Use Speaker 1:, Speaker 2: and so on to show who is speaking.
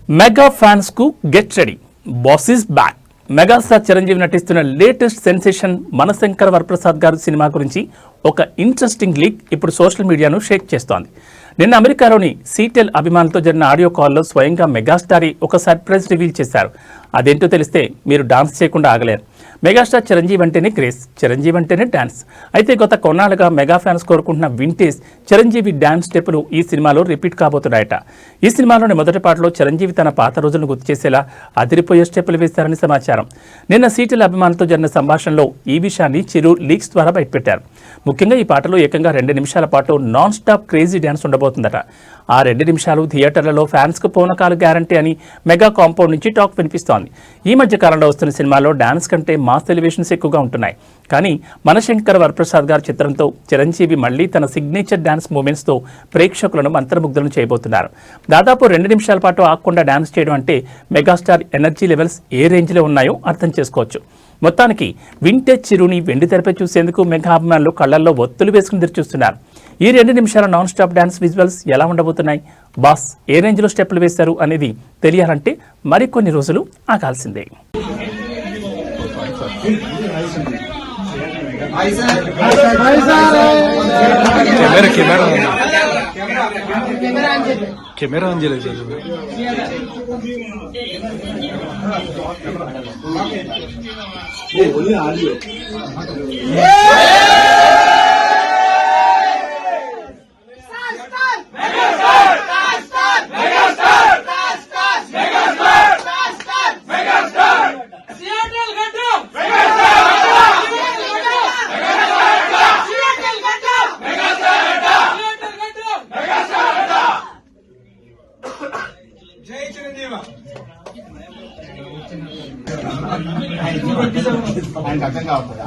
Speaker 1: Mega fans కు get ready, boss is back. Megastar Chiranjeevi నటిస్తున్న latest sensation మనశంకర Varaprasad గారు cinema గురించి ఒక ఇంట్రెస్టింగ్ లీక్ ఇప్పుడు సోషల్ మీడియాను షేక్ చేస్తోంది. నిన్న అమెరికాలోని సీటెల్ అభిమానులతో జరిగిన ఆడియో కాల్లో స్వయంగా మెగాస్టార్ ఒక సర్ప్రైజ్ రివీల్ చేశారు. అదేంటో తెలిస్తే మీరు డాన్స్ చేయకుండా ఆగలేరు. మెగాస్టార్ చిరంజీవి అంటేనే క్రేజ్, చిరంజీవి అంటేనే డాన్స్. అయితే గత కొన్నాళ్ళుగా మెగా ఫ్యాన్స్ కోరుకుంటున్న వింటేజ్ చిరంజీవి డాన్స్ స్టెప్పులు ఈ సినిమాలో రిపీట్ కాబోతున్నాయట. ఈ సినిమాలోని మొదటి పాటలో చిరంజీవి తన పాత రోజులను గుర్తు చేసేలా అదిరిపోయే స్టెప్పులు వేశారని సమాచారం. నిన్న సీటెల్ అభిమానులతో జరిగిన సంభాషణలో ఈ విషయాన్ని చిరు లీక్స్ ద్వారా బయటపెట్టారు. ముఖ్యంగా ఈ పాటలో ఏకంగా 2 నిమిషాల పాటు నాన్ స్టాప్ క్రేజీ డ్యాన్స్ ఉండబోతుందట. ఆ 2 నిమిషాలు థియేటర్లలో ఫ్యాన్స్కు పూనకాలు గ్యారంటీ అని మెగా కాంపౌండ్ నుంచి టాక్ వినిపిస్తోంది. ఈ మధ్య కాలంలో వస్తున్న సినిమాలో డాన్స్ కంటే మాస్ ఎలివేషన్స్ ఎక్కువగా ఉంటున్నాయి. కానీ మనశంకర వరప్రసాద్ గారి చిత్రంతో చిరంజీవి మళ్లీ తన సిగ్నేచర్ డాన్స్ మూమెంట్స్తో ప్రేక్షకులను మంత్రముగ్ధులను చేయబోతున్నారు. దాదాపు 2 నిమిషాల పాటు ఆగకుండా డాన్స్ చేయడం అంటే మెగాస్టార్ ఎనర్జీ లెవెల్స్ ఏ రేంజ్లో ఉన్నాయో అర్థం చేసుకోవచ్చు. మొత్తానికి వింటేజ్ చిరుని వెండి తెరపై చూసేందుకు మెగా అభిమానులు కళ్లల్లో ఒత్తులు వేసుకుని తెరిచూస్తున్నారు. ఈ 2 నిమిషాల నాన్ స్టాప్ డాన్స్ విజువల్స్ ఎలా ఉండబోతున్నాయి, బాస్ ఏ రేంజ్లో స్టెప్పులు వేశారు అనేది తెలియాలంటే మరికొన్ని రోజులు ఆగాల్సిందే.
Speaker 2: कैमरा अंजलि
Speaker 3: జై చిరంజీవి.
Speaker 4: ఆయనకు అర్థం కావట్లేదు.